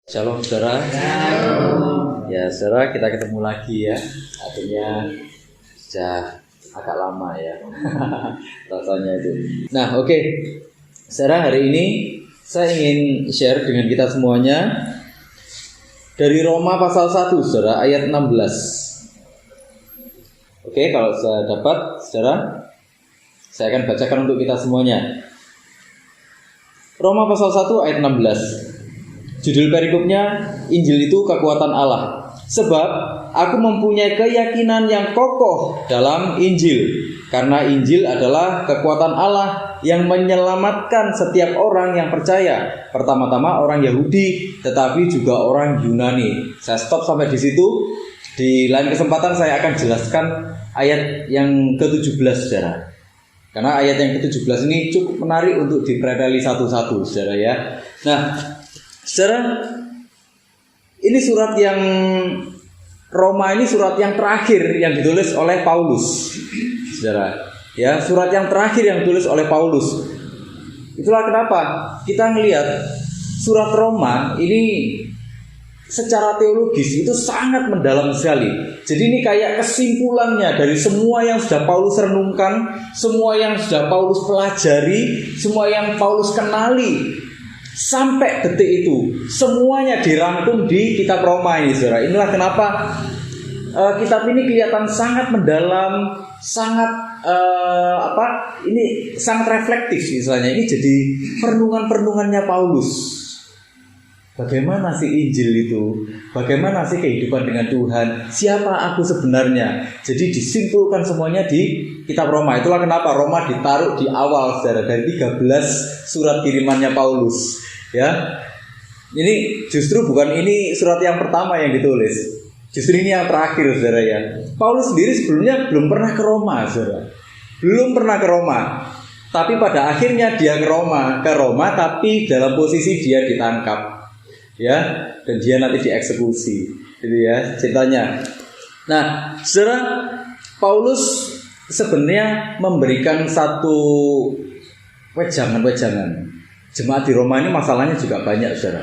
Shalom saudara. Ya saudara, kita ketemu lagi ya. Akhirnya sudah agak lama ya rasanya itu. Nah oke. Saudara, hari ini saya ingin share dengan kita semuanya dari Roma pasal 1 saudara, ayat 16. Oke, kalau saya dapat saudara, saya akan bacakan untuk kita semuanya. Roma pasal 1 ayat 16. Judul perikopnya, Injil itu kekuatan Allah. Sebab aku mempunyai keyakinan yang kokoh dalam Injil, karena Injil adalah kekuatan Allah yang menyelamatkan setiap orang yang percaya. Pertama-tama orang Yahudi, tetapi juga orang Yunani. Saya stop sampai di situ. Di lain kesempatan saya akan jelaskan ayat yang ke-17 saudara. Karena ayat yang ke-17 ini cukup menarik untuk dipreteli satu-satu saudara ya. Nah saudara, ini surat yang Roma ini surat yang terakhir yang ditulis oleh Paulus, saudara. Ya, surat yang terakhir yang ditulis oleh Paulus. Itulah kenapa kita melihat surat Roma ini secara teologis itu sangat mendalam sekali. Jadi ini kayak kesimpulannya dari semua yang sudah Paulus renungkan, semua yang sudah Paulus pelajari, semua yang Paulus kenali. Sampai detik itu semuanya dirangkum di kitab Roma ini saudara. Inilah kenapa kitab ini kelihatan sangat mendalam, sangat ini sangat reflektif misalnya. Ini jadi perenungannya Paulus. Bagaimana sih Injil itu? Bagaimana sih kehidupan dengan Tuhan? Siapa aku sebenarnya? Jadi disimpulkan semuanya di kitab Roma. Itulah kenapa Roma ditaruh di awal saudara, dari 13 surat kirimannya Paulus. Ya, ini justru bukan ini surat yang pertama yang ditulis. Justru ini yang terakhir saudara ya. Paulus sendiri sebelumnya belum pernah ke Roma saudara. Belum pernah ke Roma. Tapi pada akhirnya dia ke Roma, tapi dalam posisi dia ditangkap. Ya, dan dia nanti dieksekusi. Gitu ya ceritanya. Nah, saudara, Paulus sebenarnya memberikan satu wejangan-wejangan. Jemaat di Roma ini masalahnya juga banyak saudara.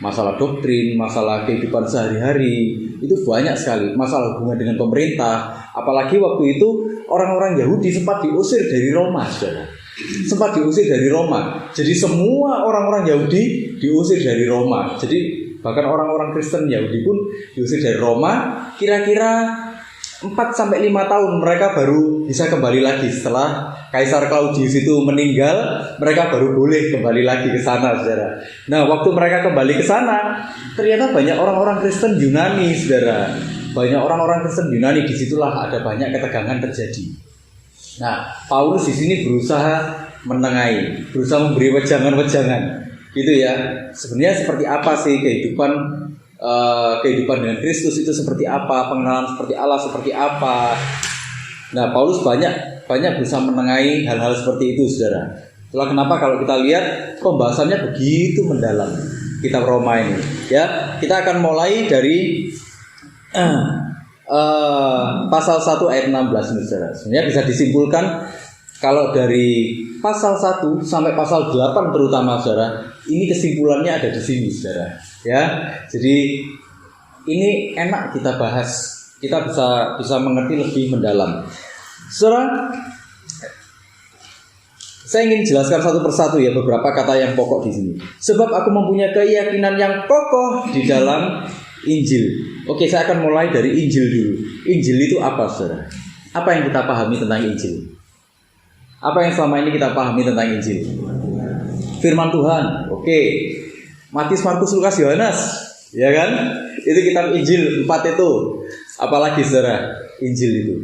Masalah doktrin, masalah kehidupan sehari-hari, itu banyak sekali. Masalah hubungan dengan pemerintah. Apalagi waktu itu orang-orang Yahudi sempat diusir dari Roma saudara. Sempat diusir dari Roma. Jadi semua orang-orang Yahudi diusir dari Roma. Jadi bahkan orang-orang Kristen Yahudi pun diusir dari Roma. Kira-kira 4-5 tahun mereka baru bisa kembali lagi. Setelah Kaisar Claudius itu meninggal, mereka baru boleh kembali lagi ke sana saudara. Nah waktu mereka kembali ke sana, ternyata banyak orang-orang Kristen Yunani saudara. Banyak orang-orang Kristen Yunani. Disitulah ada banyak ketegangan terjadi. Nah, Paulus di sini berusaha menengahi, berusaha memberi wejangan-wejangan, gitu ya. Sebenarnya seperti apa sih kehidupan dengan Kristus itu seperti apa, pengenalan seperti Allah seperti apa. Nah, Paulus banyak berusaha menengahi hal-hal seperti itu, saudara. Itulah kenapa kalau kita lihat pembahasannya begitu mendalam kitab Roma ini. Ya, kita akan mulai dari pasal 1 ayat 16 nih saudara. Sebenarnya bisa disimpulkan kalau dari pasal 1 sampai pasal 8 terutama saudara, ini kesimpulannya ada di sini saudara. Ya. Jadi ini enak kita bahas. Kita bisa mengerti lebih mendalam. Saudara, saya ingin jelaskan satu persatu ya beberapa kata yang pokok di sini. Sebab aku mempunyai keyakinan yang kokoh di dalam Injil. Oke, saya akan mulai dari Injil dulu. Injil itu apa, saudara? Apa yang kita pahami tentang Injil? Apa yang selama ini kita pahami tentang Injil? Firman Tuhan. Oke. Matius, Markus, Lukas, Yohanes, ya kan? Itu kitab Injil 4 itu. Apalagi saudara, Injil itu.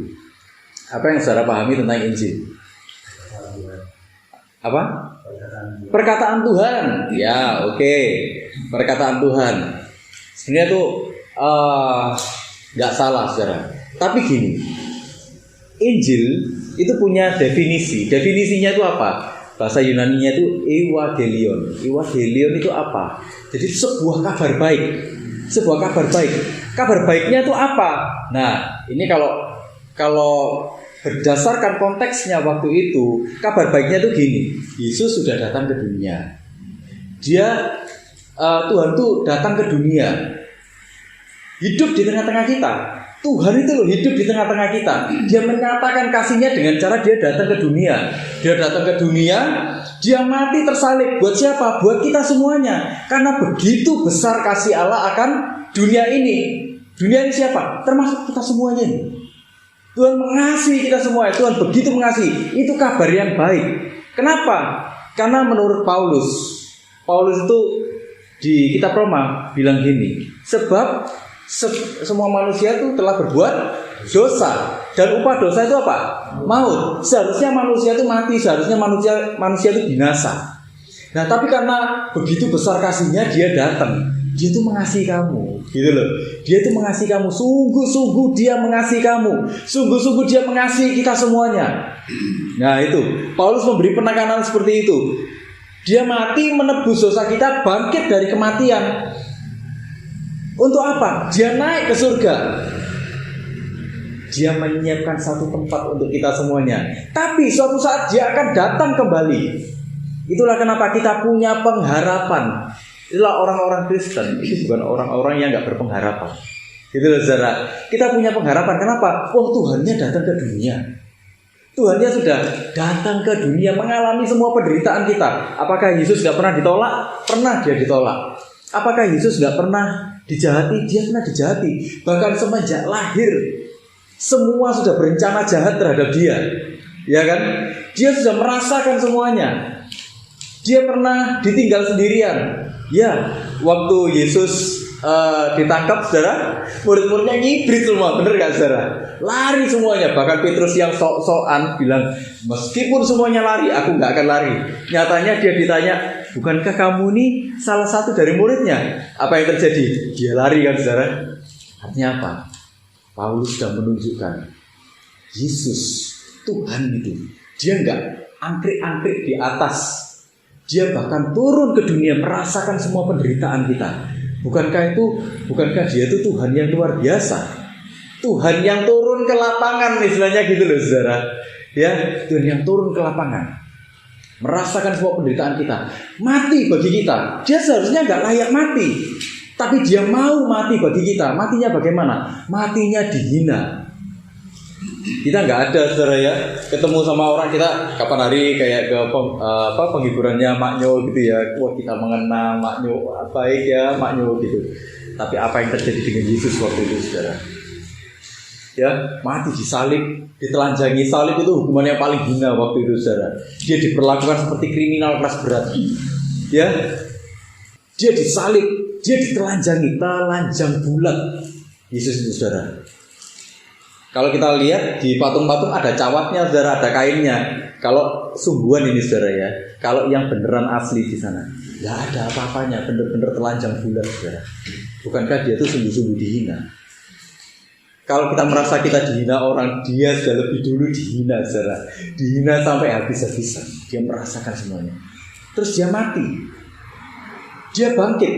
Apa yang saudara pahami tentang Injil? Apa? Perkataan Tuhan. Ya, oke. Perkataan Tuhan. Sebenarnya itu nggak salah saudara. Tapi gini, Injil itu punya definisi. Definisinya itu apa? Bahasa Yunaninya itu Evangelion. Evangelion itu apa? Jadi sebuah kabar baik. Sebuah kabar baik. Kabar baiknya itu apa? Nah, ini kalau berdasarkan konteksnya waktu itu, kabar baiknya itu gini. Yesus sudah datang ke dunia. Dia Tuhan tuh datang ke dunia, hidup di tengah-tengah kita. Tuhan itu loh hidup di tengah-tengah kita. Dia menyatakan kasihnya dengan cara dia datang ke dunia. Dia datang ke dunia, dia mati tersalib. Buat siapa? Buat kita semuanya. Karena begitu besar kasih Allah akan dunia ini. Dunia ini siapa? Termasuk kita semuanya ini. Tuhan mengasihi kita semua. Tuhan begitu mengasihi. Itu kabar yang baik. Kenapa? Karena menurut Paulus itu di kitab Roma bilang gini, sebab semua manusia itu telah berbuat dosa, dan upah dosa itu apa? Maut. Seharusnya manusia itu mati, seharusnya manusia itu binasa. Nah, tapi karena begitu besar kasihnya, dia datang. Dia itu mengasihi kamu, gitu loh. Dia itu mengasihi kamu, sungguh-sungguh dia mengasihi kamu, sungguh-sungguh dia mengasihi kita semuanya. Nah, itu Paulus memberi penekanan seperti itu. Dia mati menebus dosa kita, bangkit dari kematian. Untuk apa? Dia naik ke surga. Dia menyiapkan satu tempat untuk kita semuanya. Tapi suatu saat dia akan datang kembali. Itulah kenapa kita punya pengharapan. Itulah orang-orang Kristen. Itu bukan orang-orang yang gak berpengharapan. Gitu loh saudara. Kita punya pengharapan. Kenapa? Oh, Tuhannya datang ke dunia. Tuhannya sudah datang ke dunia, mengalami semua penderitaan kita. Apakah Yesus gak pernah ditolak? Pernah dia ditolak. Apakah Yesus gak pernah dijahati? Dia pernah dijahati. Bahkan semenjak lahir, semua sudah berencana jahat terhadap dia. Ya kan? Dia sudah merasakan semuanya. Dia pernah ditinggal sendirian. Ya, waktu Yesus ditangkap, saudara, murid-muridnya ngibrit semua, bener gak saudara? Lari semuanya. Bahkan Petrus yang sok-sokan bilang, meskipun semuanya lari, aku gak akan lari. Nyatanya dia ditanya, bukankah kamu ini salah satu dari muridnya? Apa yang terjadi? Dia lari kan saudara. Artinya apa? Paulus sudah menunjukkan Yesus, Tuhan itu, dia gak angkrik-angkrik di atas. Dia bahkan turun ke dunia, merasakan semua penderitaan kita. Bukankah dia itu Tuhan yang luar biasa? Tuhan yang turun ke lapangan, istilahnya gitu loh saudara. Ya, Tuhan yang turun ke lapangan, merasakan semua penderitaan kita, mati bagi kita. Dia seharusnya nggak layak mati, tapi dia mau mati bagi kita. Matinya bagaimana? Matinya dihina. Kita nggak ada saudara ya, ketemu sama orang kita kapan hari kayak ke penghiburannya Mak Nyo gitu ya. Wah, kita mengenang Mak Nyo, baik ya Mak Nyo gitu. Tapi apa yang terjadi dengan Yesus waktu itu saudara? Ya, mati disalib, ditelanjangi. Salib itu hukuman yang paling hina waktu itu saudara. Dia diperlakukan seperti kriminal kelas berat. Ya, dia disalib, dia ditelanjangi, telanjang bulat Yesus itu saudara. Kalau kita lihat di patung-patung ada cawatnya saudara, ada kainnya. Kalau sungguhan ini saudara ya, kalau yang beneran asli di sana, nggak ada apa-apanya, bener-bener telanjang bulat saudara. Bukankah dia itu sungguh-sungguh dihina? Kalau kita merasa kita dihina orang, dia sudah lebih dulu dihina saudara. Dihina sampai habis-habisan. Dia merasakan semuanya. Terus dia mati. Dia bangkit.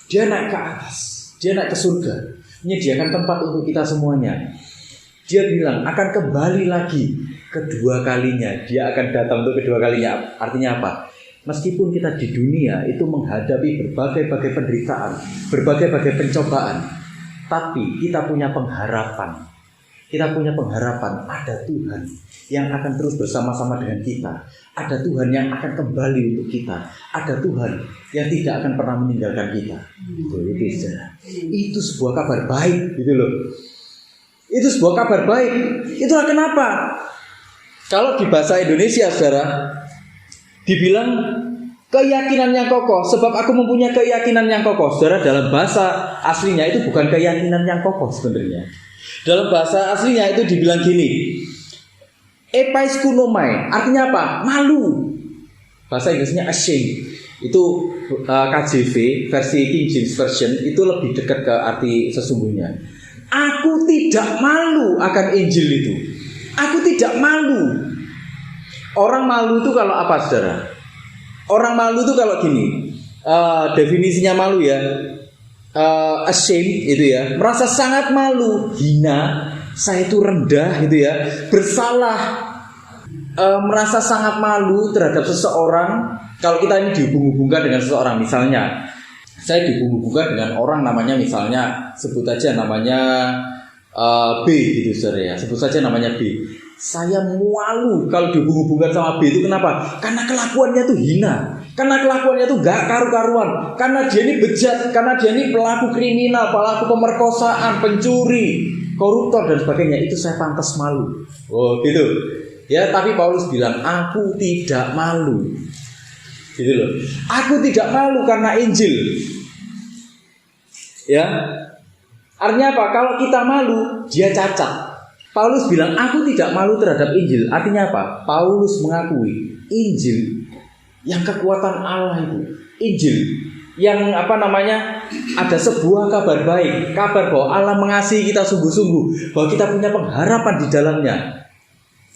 Dia naik ke atas. Dia naik ke surga. Menyediakan tempat untuk kita semuanya. Dia bilang akan kembali lagi kedua kalinya. Dia akan datang untuk kedua kalinya. Artinya apa? Meskipun kita di dunia itu menghadapi berbagai-bagai penderitaan, berbagai-bagai pencobaan, tapi kita punya pengharapan. Kita punya pengharapan ada Tuhan yang akan terus bersama-sama dengan kita. Ada Tuhan yang akan kembali untuk kita. Ada Tuhan yang tidak akan pernah meninggalkan kita. Itu sebuah kabar baik gitu loh. Itu sebuah kabar baik. Itulah kenapa kalau di bahasa Indonesia saudara dibilang keyakinan yang kokoh, sebab aku mempunyai keyakinan yang kokoh. Saudara, dalam bahasa aslinya itu bukan keyakinan yang kokoh sebenarnya. Dalam bahasa aslinya itu dibilang gini, epaiskunomai, artinya apa? Malu. Bahasa Inggrisnya ashamed. Itu KJV versi King James Version itu lebih dekat ke arti sesungguhnya. Aku tidak malu akan Injil itu. Aku tidak malu. Orang malu itu kalau apa saudara? Orang malu itu kalau gini, definisinya malu ya, ashamed itu ya, merasa sangat malu, hina, saya itu rendah gitu ya, bersalah, merasa sangat malu terhadap seseorang. Kalau kita ini dihubung-hubungkan dengan seseorang, misalnya saya dibungkuk-bungkuk dengan orang namanya misalnya sebut aja namanya B gitu saudara ya, sebut saja namanya B. Saya malu kalau dibungkuk-bungkuk sama B itu kenapa? Karena kelakuannya tuh hina, karena kelakuannya tuh gak karu-karuan, karena dia ini bejat, karena dia ini pelaku kriminal, pelaku pemerkosaan, pencuri, koruptor dan sebagainya. Itu saya pantas malu. Oh gitu ya. Tapi Paulus bilang aku tidak malu, gitu loh. Aku tidak malu karena Injil. Ya, artinya apa? Kalau kita malu, dia cacat. Paulus bilang aku tidak malu terhadap Injil. Artinya apa? Paulus mengakui Injil yang kekuatan Allah itu, Injil yang ada sebuah kabar baik, kabar bahwa Allah mengasihi kita sungguh-sungguh, bahwa kita punya pengharapan di dalamnya.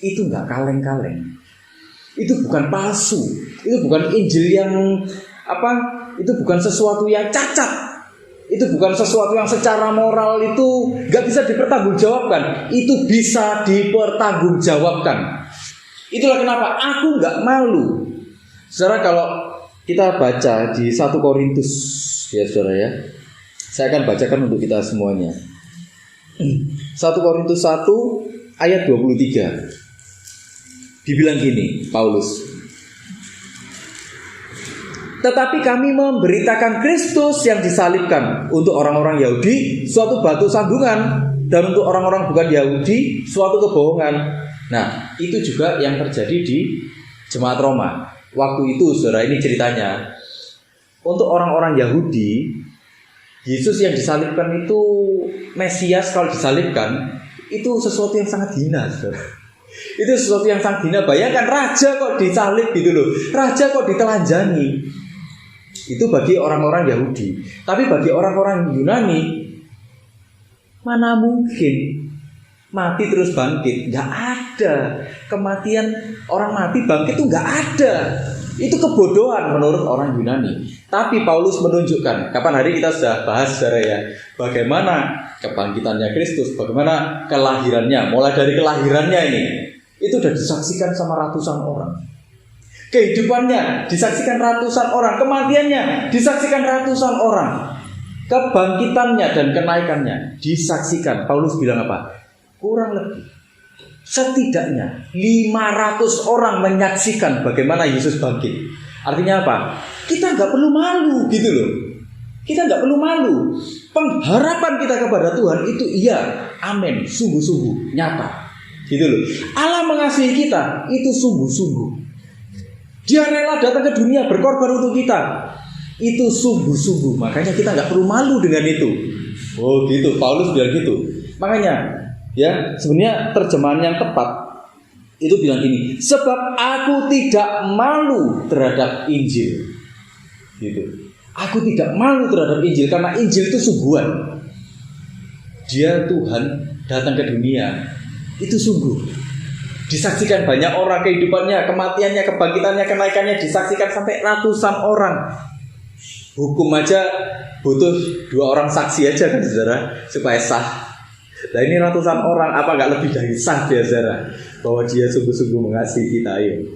Itu nggak kaleng-kaleng. Itu bukan palsu. Itu bukan Injil yang itu bukan sesuatu yang cacat. Itu bukan sesuatu yang secara moral itu gak bisa dipertanggungjawabkan. Itu bisa dipertanggungjawabkan. Itulah kenapa aku gak malu. Saudara, kalau kita baca di 1 Korintus ya saudara ya, saya akan bacakan untuk kita semuanya. 1 Korintus 1 ayat 23. Dibilang gini Paulus, tetapi kami memberitakan Kristus yang disalibkan, untuk orang-orang Yahudi suatu batu sandungan, dan untuk orang-orang bukan Yahudi suatu kebohongan. Nah, itu juga yang terjadi di jemaat Roma. Waktu itu, saudara, ini ceritanya. Untuk orang-orang Yahudi, Yesus yang disalibkan itu, Mesias kalau disalibkan, itu sesuatu yang sangat hina, saudara. Itu sesuatu yang sangat hina. Bayangkan raja kok disalib gitu loh, raja kok ditelanjangi. Itu bagi orang-orang Yahudi. Tapi bagi orang-orang Yunani, mana mungkin mati terus bangkit? Gak ada. Kematian orang mati bangkit itu gak ada. Itu kebodohan menurut orang Yunani. Tapi Paulus menunjukkan, kapan hari kita sudah bahas saudara ya, bagaimana kebangkitannya Kristus, bagaimana kelahirannya. Mulai dari kelahirannya ini, itu sudah disaksikan sama ratusan orang. Kehidupannya disaksikan ratusan orang, kematiannya disaksikan ratusan orang, kebangkitannya dan kenaikannya disaksikan. Paulus bilang apa? Kurang lebih setidaknya 500 orang menyaksikan bagaimana Yesus bangkit. Artinya apa? Kita nggak perlu malu gitu loh. Kita nggak perlu malu. Pengharapan kita kepada Tuhan itu iya, amin, sungguh-sungguh nyata gitu loh. Allah mengasihi kita itu sungguh-sungguh. Dia rela datang ke dunia berkorban untuk kita. Itu sungguh-sungguh. Makanya kita nggak perlu malu dengan itu. Oh gitu, Paulus bilang gitu. Makanya ya sebenarnya terjemahan yang tepat itu bilang gini, sebab aku tidak malu terhadap Injil. Gitu. Aku tidak malu terhadap Injil karena Injil itu sungguhan. Dia Tuhan datang ke dunia. Itu sungguh. Disaksikan banyak orang kehidupannya, kematiannya, kebangkitannya, kenaikannya disaksikan sampai ratusan orang. Hukum aja butuh 2 orang saksi aja kan saudara supaya sah. Nah ini ratusan orang, apa nggak lebih dari sah ya saudara, bahwa dia sungguh-sungguh mengasihi kita, ayo.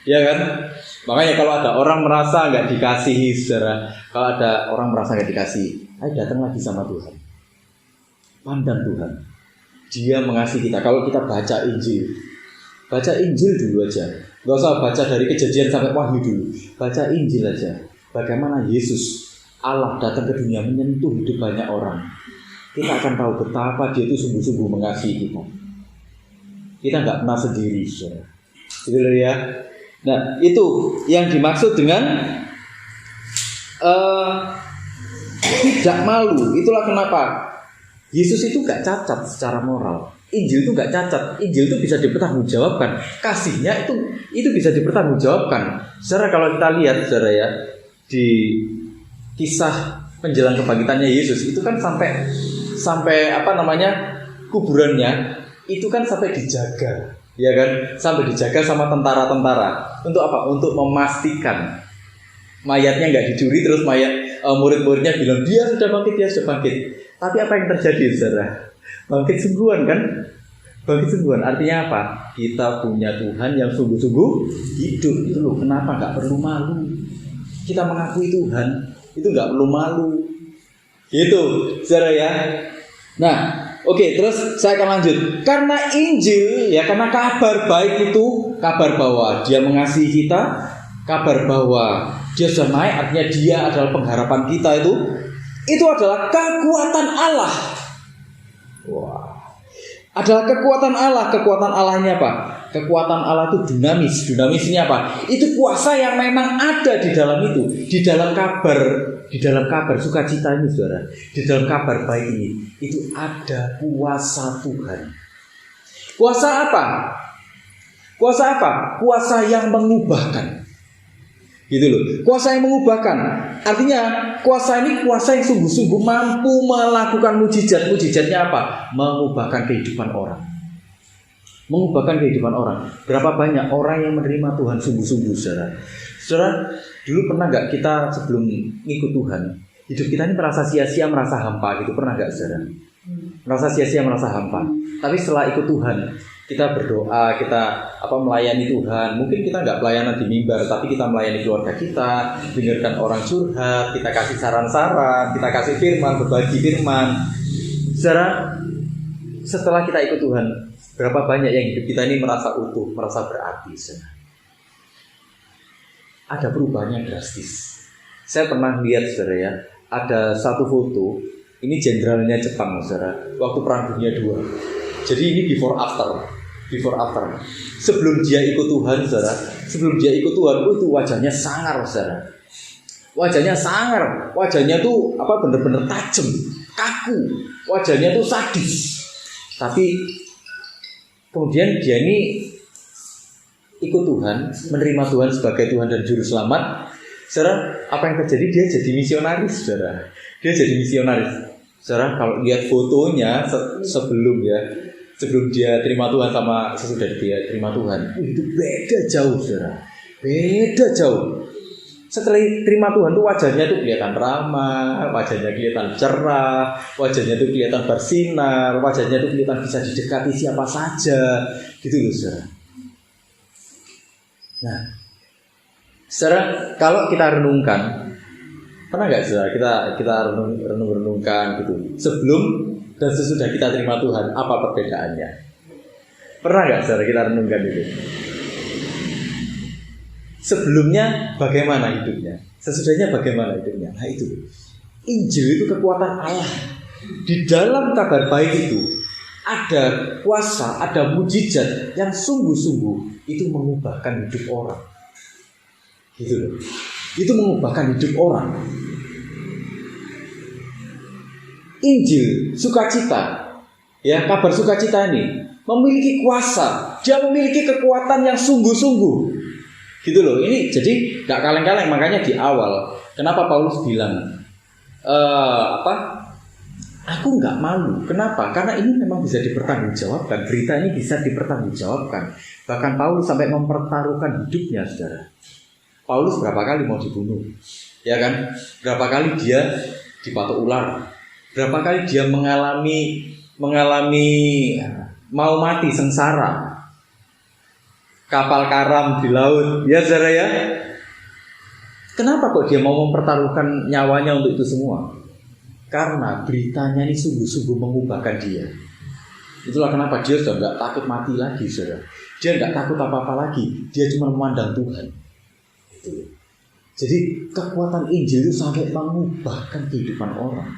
Ya kan? Makanya kalau ada orang merasa nggak dikasihi saudara, kalau ada orang merasa nggak dikasihi, ayo datang lagi sama Tuhan. Pandang Tuhan, Dia mengasihi kita. Kalau kita baca Injil, baca Injil dulu aja. Gak usah baca dari Kejadian sampai Wahyu dulu. Baca Injil aja. Bagaimana Yesus, Allah datang ke dunia menyentuh hidup banyak orang. Kita akan tahu betapa Dia itu sungguh-sungguh mengasihi kita. Kita gak pernah sendiri, saudara. Gitu loh ya. Nah itu yang dimaksud dengan tidak malu. Itulah kenapa Yesus itu gak cacat secara moral. Injil itu gak cacat. Injil itu bisa dipertanggungjawabkan. Kasihnya itu bisa dipertanggungjawabkan. Saudara kalau kita lihat saudara ya, di kisah menjelang kebangkitannya Yesus itu kan sampai kuburannya itu kan sampai dijaga, ya kan? Sampai dijaga sama tentara-tentara. Untuk apa? Untuk memastikan mayatnya nggak dicuri. Terus murid-muridnya bilang dia sudah bangkit. Tapi apa yang terjadi saudara? Bangkit sungguhan kan? Bangkit sungguhan artinya apa? Kita punya Tuhan yang sungguh-sungguh hidup. Itu loh kenapa nggak perlu malu. Kita mengakui Tuhan. Itu nggak perlu malu. Gitu, saudara ya. Nah, oke, terus saya akan lanjut. Karena Injil, ya, karena kabar baik itu, kabar bahwa Dia mengasihi kita, kabar bahwa Dia sudah naik, artinya Dia adalah pengharapan kita itu adalah kekuatan Allah. Wah, adalah kekuatan Allah. Kekuatan Allahnya apa? Kekuatan Allah itu dinamis. Dinamis ini apa? Itu kuasa yang memang ada di dalam itu, di dalam kabar sukacita ini, saudara. Di dalam kabar baik ini, itu ada kuasa Tuhan. Kuasa apa? Kuasa apa? Kuasa yang mengubahkan. Gitu loh. Kuasa yang mengubahkan. Artinya kuasa ini kuasa yang sungguh-sungguh mampu melakukan mujizat. Mujizatnya apa? Mengubahkan kehidupan orang. Mengubahkan kehidupan orang. Berapa banyak orang yang menerima Tuhan sungguh-sungguh, saudara? Saudara, dulu pernah nggak kita sebelum ngikut Tuhan, hidup kita ini merasa sia-sia, merasa hampa gitu? Pernah nggak, saudara? Merasa sia-sia, merasa hampa. Tapi setelah ikut Tuhan, kita berdoa, kita melayani Tuhan. Mungkin kita nggak pelayanan di mimbar, tapi kita melayani keluarga kita, dengarkan orang curhat, kita kasih saran-saran, kita kasih firman, berbagi firman. Saudara, setelah kita ikut Tuhan, berapa banyak yang hidup kita ini merasa utuh, merasa berarti, saudara? Ada perubahan yang drastis. Saya pernah lihat, saudara ya, ada satu foto. Ini jenderalnya Jepang, saudara, waktu Perang Dunia II. Jadi ini before after. Sebelum dia ikut Tuhan, saudara, itu wajahnya sangar, saudara. Wajahnya tuh bener-bener tajam, kaku. Wajahnya tuh sadis. Tapi kemudian dia ini ikut Tuhan, menerima Tuhan sebagai Tuhan dan Juru Selamat. Saudara, apa yang terjadi? Dia jadi misionaris, saudara. Saudara, kalau lihat fotonya sebelum dia terima Tuhan sama sesudah dia terima Tuhan, itu beda jauh, saudara. Beda jauh. Setelah terima Tuhan tuh wajahnya tuh kelihatan ramah, wajahnya kelihatan cerah, wajahnya tuh kelihatan bersinar, wajahnya tuh kelihatan bisa didekati siapa saja, gitu loh, saudara. Nah, saudara, kalau kita renungkan, pernah nggak, saudara, kita renungkan gitu, sebelum dan sesudah kita terima Tuhan, apa perbedaannya? Pernah nggak, saudara, kita renungkan itu? Sebelumnya bagaimana hidupnya? Sesudahnya bagaimana hidupnya? Nah itu, Injil itu kekuatan Allah. Di dalam kabar baik itu ada kuasa, ada mujizat yang sungguh-sungguh itu mengubahkan hidup orang. Gitu loh. Itu mengubahkan hidup orang. Injil, sukacita, ya, kabar sukacita ini memiliki kuasa. Dia memiliki kekuatan yang sungguh-sungguh. Gitu loh. Ini jadi gak kaleng-kaleng. Makanya di awal, kenapa Paulus bilang aku gak malu. Kenapa? Karena ini memang bisa dipertanggungjawabkan. Berita ini bisa dipertanggungjawabkan. Bahkan Paulus sampai mempertaruhkan hidupnya, saudara. Paulus berapa kali mau dibunuh, ya kan? Berapa kali dia dipatok ular, berapa kali dia mengalami mau mati sengsara, kapal karam di laut, ya, saudara ya. Kenapa kok dia mau mempertaruhkan nyawanya untuk itu semua? Karena beritanya ini sungguh-sungguh mengubahkan dia. Itulah kenapa dia sudah nggak takut mati lagi, saudara. Dia nggak takut apa-apa lagi. Dia cuma memandang Tuhan. Jadi kekuatan Injil itu sampai mengubahkan kehidupan orang.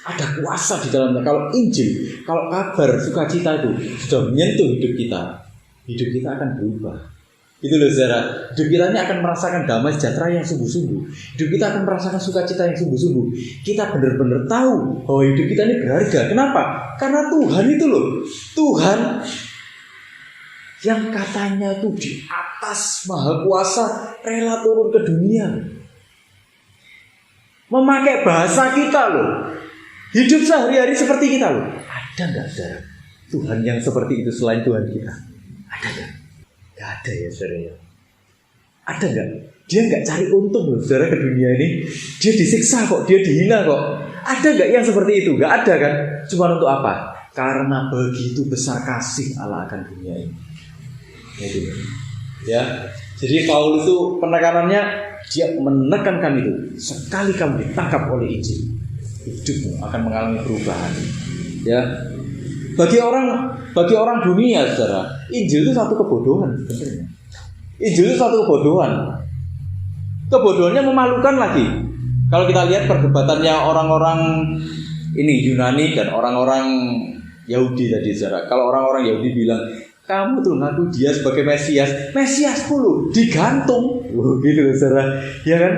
Ada kuasa di dalamnya. Kalau Injil, kalau kabar sukacita itu sudah menyentuh hidup kita akan berubah. Itu loh, saudara. Hidup kita ini akan merasakan damai sejahtera yang sungguh-sungguh. Hidup kita akan merasakan sukacita yang sungguh-sungguh. Kita benar-benar tahu bahwa hidup kita ini berharga. Kenapa? Karena Tuhan itu loh. Tuhan yang katanya itu di atas maha kuasa rela turun ke dunia, memakai bahasa kita loh, hidup sehari-hari seperti kita loh. Ada nggak, saudara, Tuhan yang seperti itu selain Tuhan kita? Ada nggak? Nggak ada, ya, saudara. Ada nggak? Dia nggak cari untung loh, saudara, ke dunia ini. Dia disiksa kok, dia dihina kok. Ada nggak yang seperti itu? Nggak ada kan? Cuma untuk apa? Karena begitu besar kasih Allah akan dunia ini. Ya, jadi Paulus itu penekanannya dia menekankan itu. Sekali kamu ditangkap oleh Injil, hidupmu akan mengalami perubahan. Ya, bagi orang dunia, saudara, Injil itu satu kebodohan sebenarnya. Injil itu satu kebodohan. Kebodohannya memalukan lagi. Kalau kita lihat perdebatannya orang-orang ini Yunani dan orang-orang Yahudi tadi, saudara. Kalau orang-orang Yahudi bilang, kamu tuh ngaku dia sebagai Mesias puluh digantung, gitu saudara. Ya kan?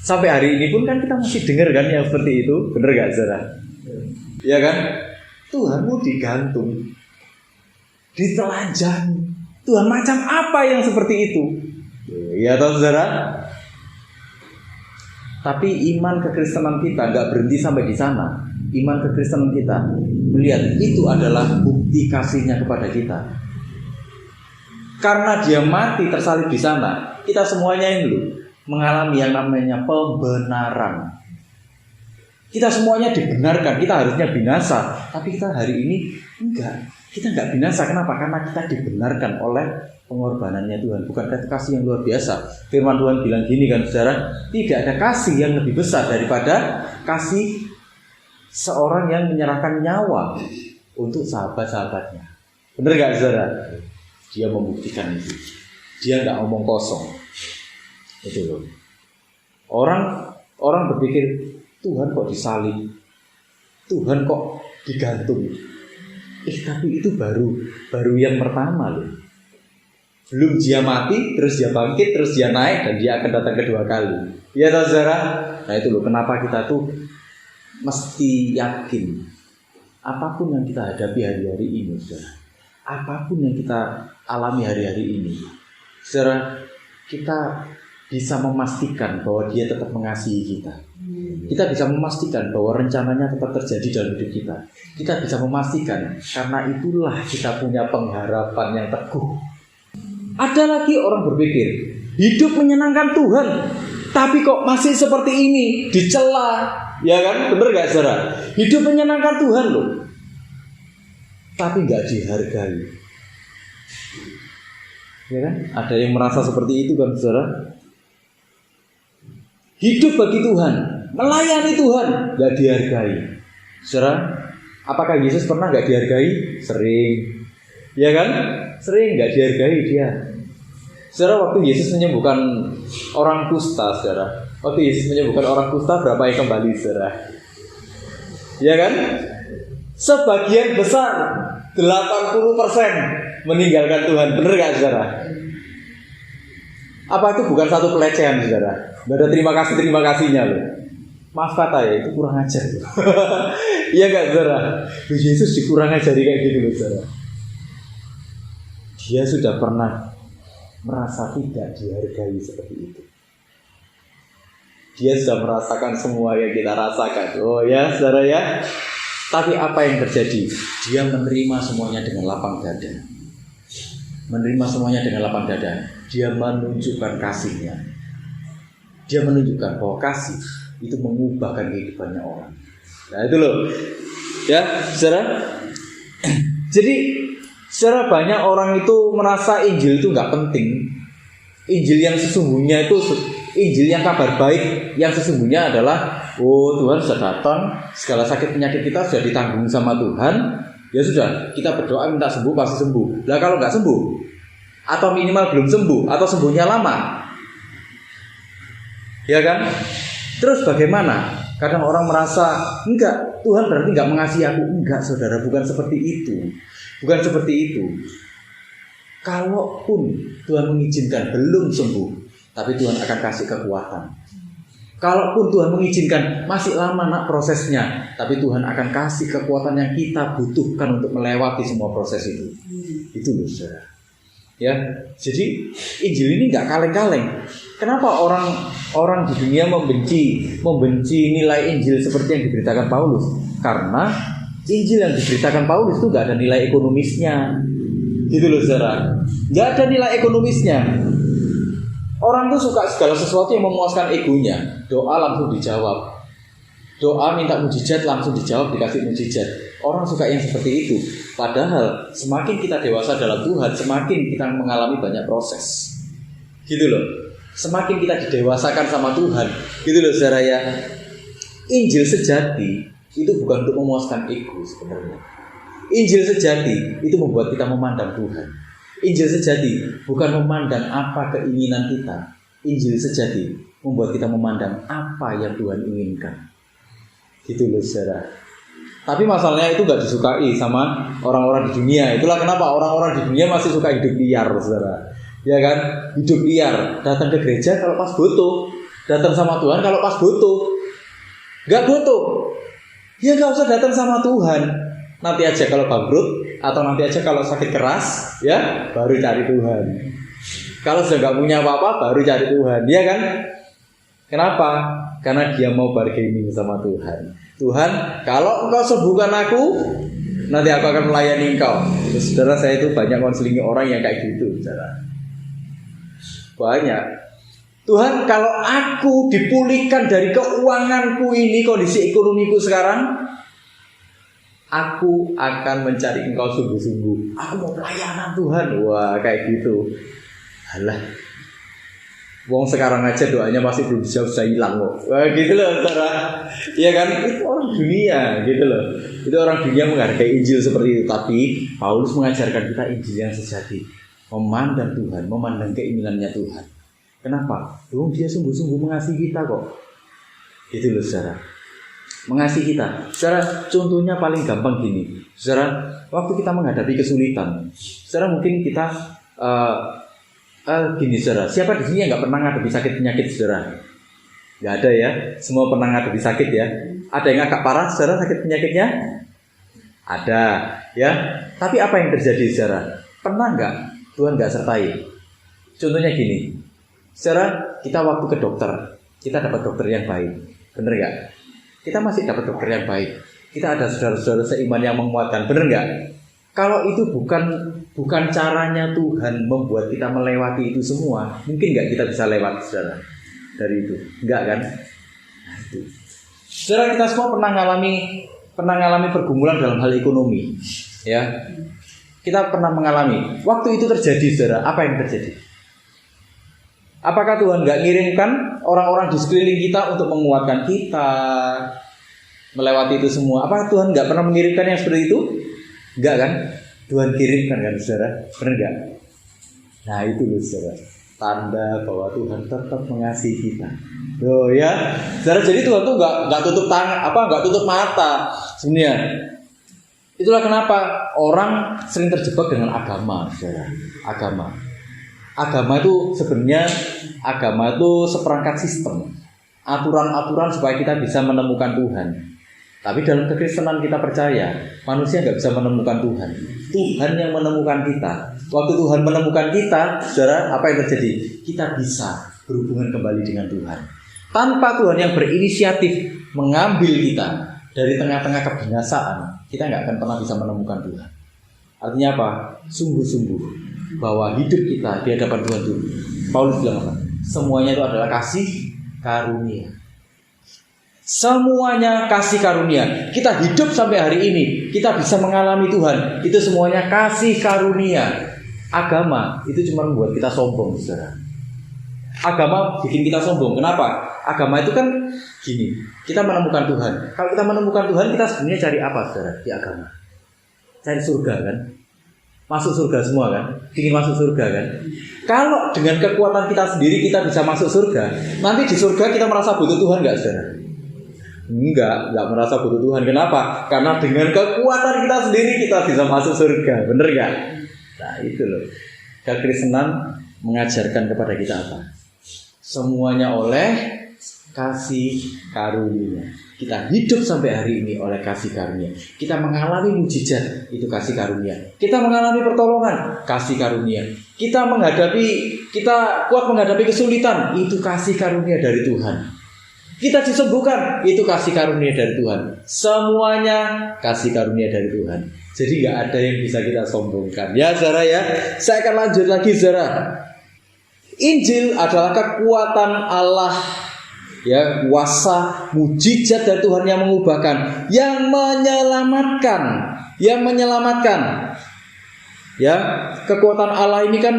Sampai hari ini pun kan kita masih dengar kan yang seperti itu, bener gak saudara? Ya kan? Tuhanmu digantung, ditelanjangi. Tuhan macam apa yang seperti itu? Ya toh saudara? Tapi iman kekristenan kita gak berhenti sampai di sana. Iman kekristenan kita melihat itu adalah bukti kasihnya kepada kita. Karena dia mati tersalib di sana, kita semuanya ini loh mengalami yang namanya pembenaran. Kita semuanya dibenarkan, kita harusnya binasa, tapi kita hari ini enggak. Kita enggak binasa, kenapa? Karena kita dibenarkan oleh pengorbanannya Tuhan. Bukankah kasih yang luar biasa? Firman Tuhan bilang gini kan saudara, tidak ada kasih yang lebih besar daripada kasih seorang yang menyerahkan nyawa untuk sahabat-sahabatnya. Benar gak saudara? Dia membuktikan itu. Dia gak ngomong kosong. Itu loh. Orang berpikir, Tuhan kok disalib, Tuhan kok digantung. Tapi itu baru yang pertama loh. Belum dia mati, terus dia bangkit, terus dia naik, dan dia akan datang kedua kali. Iya tahu saudara? Nah itu loh kenapa kita tuh mesti yakin apapun yang kita hadapi hari-hari ini, saudara, apapun yang kita alami hari-hari ini, saudara, kita bisa memastikan bahwa dia tetap mengasihi kita. Kita bisa memastikan bahwa rencananya tetap terjadi dalam hidup kita. Kita bisa memastikan, karena itulah kita punya pengharapan yang teguh. Ada lagi orang berpikir, hidup menyenangkan Tuhan, tapi kok masih seperti ini, dicela. Ya kan, bener gak saudara? Hidup menyenangkan Tuhan loh, tapi gak dihargai. Ya kan? Ada yang merasa seperti itu kan saudara? Hidup bagi Tuhan, melayani Tuhan, gak dihargai. Saudara, apakah Yesus pernah gak dihargai? Sering. Ya kan? Sering gak dihargai dia. Saudara, waktu Yesus menyembuhkan orang kusta, saudara, waktu Yesus menyembuhkan orang kusta, berapa yang kembali, saudara? Ya kan? Sebagian besar 80% meninggalkan Tuhan. Benar gak saudara? Apa itu bukan satu pelecehan saudara? Gak ada terima kasihnya loh. Maaf kata ya, itu kurang ajar. Iya gak saudara? Yesus dikurang ajari kayak gitu loh saudara. Dia sudah pernah merasa tidak dihargai seperti itu. Dia sudah merasakan semua yang kita rasakan. Oh ya saudara ya. Tapi apa yang terjadi? Dia menerima semuanya dengan lapang dada. Menerima semuanya dengan lapang dada. Dia menunjukkan kasihnya. Dia menunjukkan bahwa kasih itu mengubahkan kehidupannya orang. Nah itu loh. Ya saudara. Jadi secara banyak orang itu merasa Injil itu gak penting. Injil yang sesungguhnya itu, Injil yang kabar baik yang sesungguhnya adalah, oh Tuhan sudah datang, segala sakit penyakit kita sudah ditanggung sama Tuhan. Ya sudah, kita berdoa minta sembuh pasti sembuh. Lah kalau nggak sembuh, atau minimal belum sembuh, atau sembuhnya lama, ya kan? Terus bagaimana? Kadang orang merasa, enggak, Tuhan berarti nggak mengasihi aku. Enggak saudara, bukan seperti itu. Bukan seperti itu. Kalaupun Tuhan mengizinkan belum sembuh, tapi Tuhan akan kasih kekuatan. Kalaupun Tuhan mengizinkan masih lama nak prosesnya, tapi Tuhan akan kasih kekuatan yang kita butuhkan untuk melewati semua proses itu. Itu loh saudara. Ya, jadi Injil ini nggak kaleng-kaleng. Kenapa orang di dunia membenci nilai Injil seperti yang diberitakan Paulus? Karena Injil yang diberitakan Paulus itu nggak ada nilai ekonomisnya. Gitu loh saudara. Nggak ada nilai ekonomisnya. Orang tuh suka segala sesuatu yang memuaskan egonya. Doa langsung dijawab. Doa minta mujizat langsung dijawab, dikasih mujizat. Orang suka yang seperti itu. Padahal semakin kita dewasa dalam Tuhan, semakin kita mengalami banyak proses. Gitu loh. semakin kita didewasakan sama Tuhan. Gitu loh saudara ya. Injil sejati itu bukan untuk memuaskan ego sebenarnya. Injil sejati itu membuat kita memandang Tuhan. Injil sejati bukan memandang apa keinginan kita. Injil sejati membuat kita memandang apa yang Tuhan inginkan. Gitu loh saudara. Tapi masalahnya itu gak disukai sama orang-orang di dunia. Itulah kenapa orang-orang di dunia masih suka hidup liar saudara. Ya kan? Hidup liar. Datang ke gereja kalau pas butuh. Datang sama Tuhan kalau pas butuh. Gak butuh, ya gak usah datang sama Tuhan. Nanti aja kalau bangkrut, atau nanti aja kalau sakit keras, ya baru cari Tuhan. Kalau sudah gak punya apa-apa, baru cari Tuhan, ya kan? Kenapa? Karena dia mau bargaining sama Tuhan. Tuhan, kalau engkau sembuhkan aku, nanti aku akan melayani engkau. Terus, saudara, saya itu banyak konseling orang yang kayak gitu, saudara. Banyak. Tuhan, kalau aku dipulihkan dari keuanganku ini, kondisi ekonomiku sekarang, aku akan mencari engkau sungguh-sungguh. Aku mau pelayanan Tuhan. Wah, kayak gitu. Alah, wong sekarang aja doanya masih belum bisa hilang kok. Wah, gitu loh saudara. Iya kan, itu orang dunia, gitu loh. Itu orang dunia menghargai Injil seperti itu. Tapi Paulus mengajarkan kita Injil yang sejati, memandang Tuhan, memandang keinginannya Tuhan. Kenapa? Dia sungguh-sungguh mengasihi kita kok. Itu loh saudara. Mengasihi kita. Saudara, contohnya paling gampang gini. Saudara, waktu kita menghadapi kesulitan, saudara mungkin kita gini saudara. Siapa di sini yang nggak pernah menghadapi sakit penyakit saudara? Nggak ada ya. Semua pernah menghadapi sakit ya. Ada yang agak parah saudara sakit penyakitnya? Ada ya. Tapi apa yang terjadi saudara? Pernah nggak Tuhan nggak sertai? Contohnya gini. Saudara, kita waktu ke dokter, kita dapat dokter yang baik, bener nggak? Kita masih dapat dokter yang baik. Kita ada saudara-saudara seiman yang menguatkan, bener nggak? Kalau itu bukan caranya Tuhan membuat kita melewati itu semua, mungkin nggak kita bisa lewat, saudara, dari itu, nggak kan? Nah, itu. Saudara, kita semua pernah ngalami pergumulan dalam hal ekonomi, ya. Kita pernah mengalami. Waktu itu terjadi, saudara, apa yang terjadi? Apakah Tuhan gak ngirimkan orang-orang di sekeliling kita untuk menguatkan kita melewati itu semua? Apakah Tuhan gak pernah mengirimkan yang seperti itu? Enggak kan? Tuhan kirimkan kan saudara? Benar gak? Nah itu loh saudara, tanda bahwa Tuhan tetap mengasihi kita. Loh ya, saudara, jadi Tuhan tuh gak tutup tangan, gak tutup mata sebenarnya. Itulah kenapa orang sering terjebak dengan agama, saudara. Agama itu sebenarnya seperangkat sistem, aturan-aturan supaya kita bisa menemukan Tuhan. Tapi dalam kekristenan kita percaya manusia nggak bisa menemukan Tuhan. Tuhan yang menemukan kita. Waktu Tuhan menemukan kita, saudara, apa yang terjadi? Kita bisa berhubungan kembali dengan Tuhan. Tanpa Tuhan yang berinisiatif mengambil kita dari tengah-tengah kebinasaan, kita nggak akan pernah bisa menemukan Tuhan. Artinya apa? Sungguh-sungguh bahwa hidup kita di hadapan Tuhan itu, Paulus bilang apa? Semuanya itu adalah kasih karunia. Semuanya kasih karunia. Kita hidup sampai hari ini, kita bisa mengalami Tuhan, itu semuanya kasih karunia. Agama itu cuma membuat kita sombong, saudara. Agama bikin kita sombong. Kenapa? Agama itu kan gini, kita menemukan Tuhan. Kalau kita menemukan Tuhan, kita sebenarnya cari apa, saudara, di agama? Cari surga kan? Masuk surga semua kan? Ingin masuk surga kan? Kalau dengan kekuatan kita sendiri kita bisa masuk surga, nanti di surga kita merasa butuh Tuhan nggak, saudara? Enggak merasa butuh Tuhan. Kenapa? Karena dengan kekuatan kita sendiri kita bisa masuk surga. Bener nggak? Nah itu loh. Kekristenan mengajarkan kepada kita apa? Semuanya oleh kasih karunia. Kita hidup sampai hari ini oleh kasih karunia. Kita mengalami mujizat, itu kasih karunia. Kita mengalami pertolongan, kasih karunia. Kita kuat menghadapi kesulitan, itu kasih karunia dari Tuhan. Kita disembuhkan, itu kasih karunia dari Tuhan. Semuanya kasih karunia dari Tuhan. Jadi nggak ada yang bisa kita sombongkan. Ya saudara ya, saya akan lanjut lagi saudara. Injil adalah kekuatan Allah, ya, kuasa mujizat dari Tuhan yang mengubahkan, yang menyelamatkan. Ya, kekuatan Allah ini kan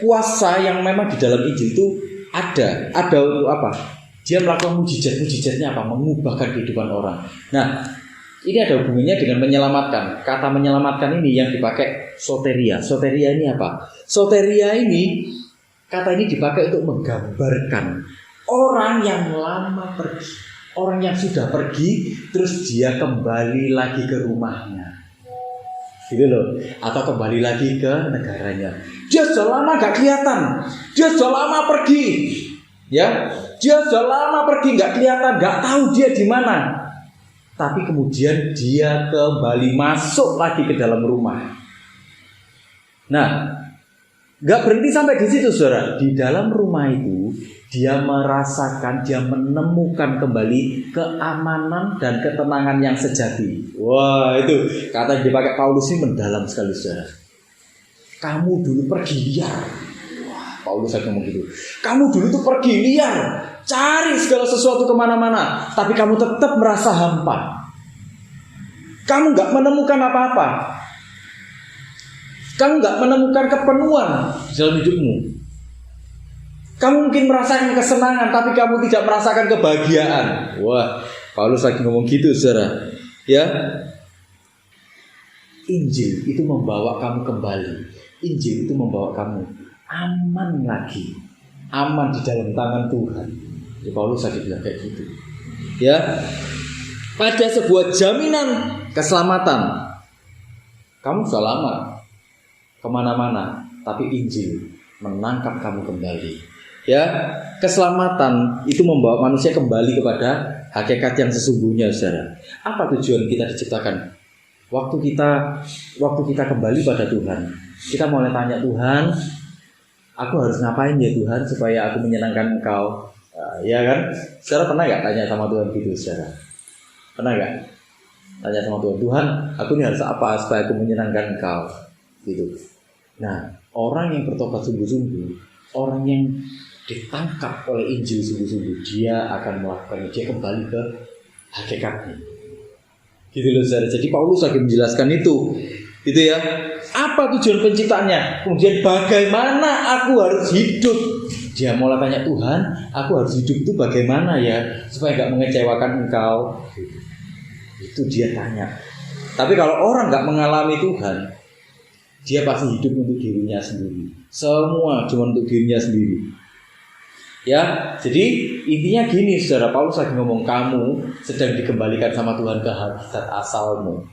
kuasa yang memang di dalam Injil itu ada untuk apa? Dia melakukan mujizatnya apa? Mengubahkan kehidupan orang. Nah, ini ada hubungannya dengan menyelamatkan. Kata menyelamatkan ini yang dipakai soteria. Soteria ini apa? Soteria ini, kata ini dipakai untuk menggambarkan orang yang lama pergi, orang yang sudah pergi, terus dia kembali lagi ke rumahnya, gitu loh, atau kembali lagi ke negaranya. Dia sudah lama gak kelihatan, dia sudah lama pergi, ya, dia sudah lama pergi gak kelihatan, gak tahu dia di mana. Tapi kemudian dia kembali masuk lagi ke dalam rumah. Nah, gak berhenti sampai di situ, saudara. Di dalam rumah itu dia merasakan, dia menemukan kembali keamanan dan ketenangan yang sejati. Wah, itu kata yang dipakai Paulus ini mendalam sekali, saudara. Kamu dulu pergi liar. Wah, Paulus akan ngomong gitu. Kamu dulu tuh pergi liar, cari segala sesuatu kemana-mana, tapi kamu tetap merasa hampa. Kamu gak menemukan apa-apa. Kamu gak menemukan kepenuhan dalam hidupmu. Kamu mungkin merasakan kesenangan, tapi kamu tidak merasakan kebahagiaan. Wah, Paulus lagi ngomong gitu, saudara. Ya, Injil itu membawa kamu kembali. Injil itu membawa kamu aman lagi, aman di dalam tangan Tuhan. Ya, Paulus lagi bilang kayak gitu. Ya, ada sebuah jaminan keselamatan. Kamu sudah lama kemana-mana, tapi Injil menangkap kamu kembali. Ya, keselamatan itu membawa manusia kembali kepada hakikat yang sesungguhnya, saudara. Apa tujuan kita diciptakan? Waktu kita kembali pada Tuhan, kita mulai tanya, Tuhan, aku harus ngapain ya Tuhan supaya aku menyenangkan Engkau? Ya kan? Saudara pernah gak tanya sama Tuhan gitu, saudara? Pernah gak? Tanya sama Tuhan, Tuhan, aku ini harus apa supaya aku menyenangkan Engkau? Gitu. Nah, orang yang bertobat sungguh-sungguh, orang yang ditangkap oleh Injil sungguh-sungguh, dia akan melakukan, dia kembali ke hakikatnya. Gitu loh, saudara. Jadi Paulus lagi menjelaskan itu, gitu ya. Apa tujuan penciptaannya? Kemudian bagaimana aku harus hidup? Dia mulai tanya, Tuhan, aku harus hidup itu bagaimana ya supaya gak mengecewakan Engkau? Itu dia tanya. Tapi kalau orang gak mengalami Tuhan, dia pasti hidup untuk dirinya sendiri. Semua cuma untuk dirinya sendiri. Ya, jadi intinya gini, saudara. Paulus lagi ngomong, kamu sedang dikembalikan sama Tuhan ke hakikat asalmu.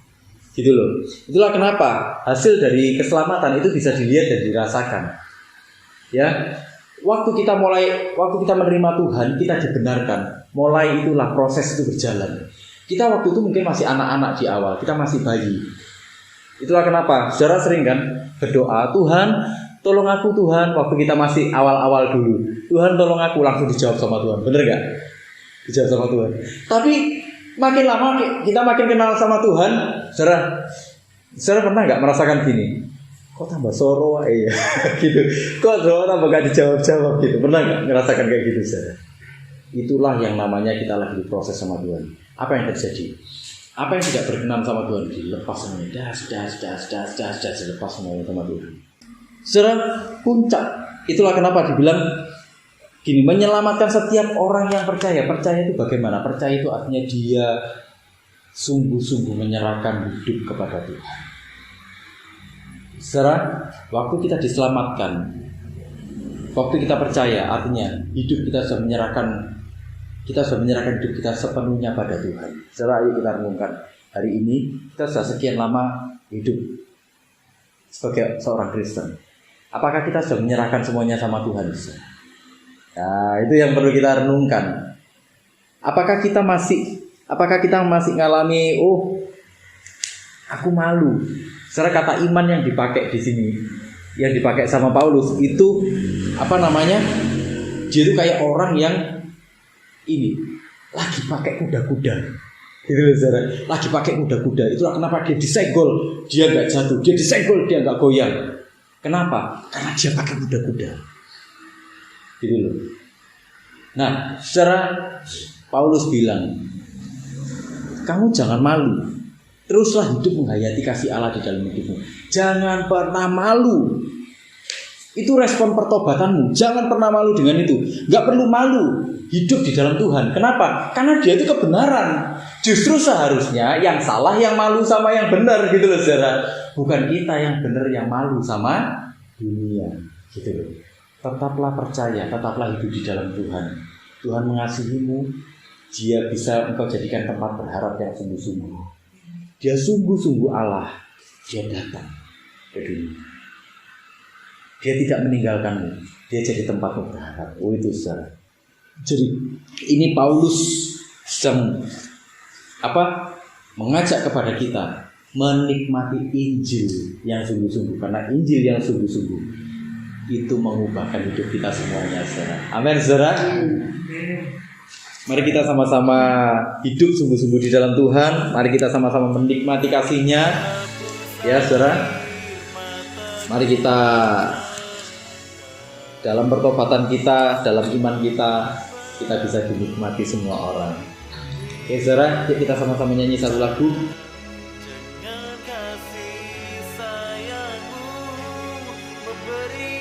Gitu loh. Itulah kenapa hasil dari keselamatan itu bisa dilihat dan dirasakan. Ya, waktu kita menerima Tuhan, kita dibenarkan. Mulai itulah proses itu berjalan. Kita waktu itu mungkin masih anak-anak di awal, kita masih bayi. Itulah kenapa saudara sering kan berdoa, Tuhan tolong aku Tuhan, waktu kita masih awal-awal dulu. Tuhan tolong aku, langsung dijawab sama Tuhan. Bener gak? Dijawab sama Tuhan. Tapi makin lama kita makin kenal sama Tuhan, saudara pernah gak merasakan gini? Kok tambah soro ya? Gitu. Kok doa tambah gak dijawab-jawab gitu? Pernah gak ngerasakan kayak gitu, saudara? Itulah yang namanya kita lagi diproses sama Tuhan. Apa yang terjadi? Apa yang tidak berkenan sama Tuhan dilepas semuanya. Sudah dilepas semuanya sama Tuhan. Saudara, puncak. Itulah kenapa dibilang gini, menyelamatkan setiap orang yang percaya. Percaya itu bagaimana? Percaya itu artinya dia sungguh-sungguh menyerahkan hidup kepada Tuhan. Saudara, waktu kita diselamatkan, waktu kita percaya, artinya hidup kita sudah menyerahkan hidup kita sepenuhnya pada Tuhan. Saudara, ayo kita renungkan. Hari ini kita sudah sekian lama hidup sebagai seorang Kristen. Apakah kita sudah menyerahkan semuanya sama Tuhan? Nah, itu yang perlu kita renungkan. Apakah kita masih ngalami, aku malu. Saudara, kata iman yang dipakai di sini, yang dipakai sama Paulus itu dia itu kayak orang yang ini lagi pakai kuda-kuda, gitu loh, saudara. Lagi pakai kuda-kuda. Itulah kenapa dia disenggol, dia nggak jatuh. Dia disenggol, dia nggak goyang. Kenapa? Karena dia pakai kuda-kuda. Gitu loh. Nah, saudara, Paulus bilang, kamu jangan malu. Teruslah hidup menghayati kasih Allah di dalam hidupmu. Jangan pernah malu. Itu respon pertobatanmu. Jangan pernah malu dengan itu. Gak perlu malu hidup di dalam Tuhan. Kenapa? Karena dia itu kebenaran. Justru seharusnya yang salah yang malu sama yang benar gitu loh saudara. Bukan kita yang benar yang malu sama dunia gitu loh. Tetaplah percaya, tetaplah hidup di dalam Tuhan. Tuhan mengasihimu. Dia bisa engkau jadikan tempat berharap yang sungguh-sungguh. Dia sungguh-sungguh Allah. Dia datang ke dunia. Dia tidak meninggalkanmu. Dia jadi tempatmu berharap. Oh itu saudara. Jadi ini Paulus sedang mengajak kepada kita menikmati Injil yang sungguh-sungguh. Karena Injil yang sungguh-sungguh itu mengubahkan hidup kita semuanya saudara. Amin saudara. Mari kita sama-sama hidup sungguh-sungguh di dalam Tuhan. Mari kita sama-sama menikmati kasih-Nya. Ya saudara. Mari kita dalam pertobatan kita, dalam iman kita bisa dinikmati semua orang. Oke saudara, yuk kita sama-sama nyanyi satu lagu. Dengan kasih sayangmu memberi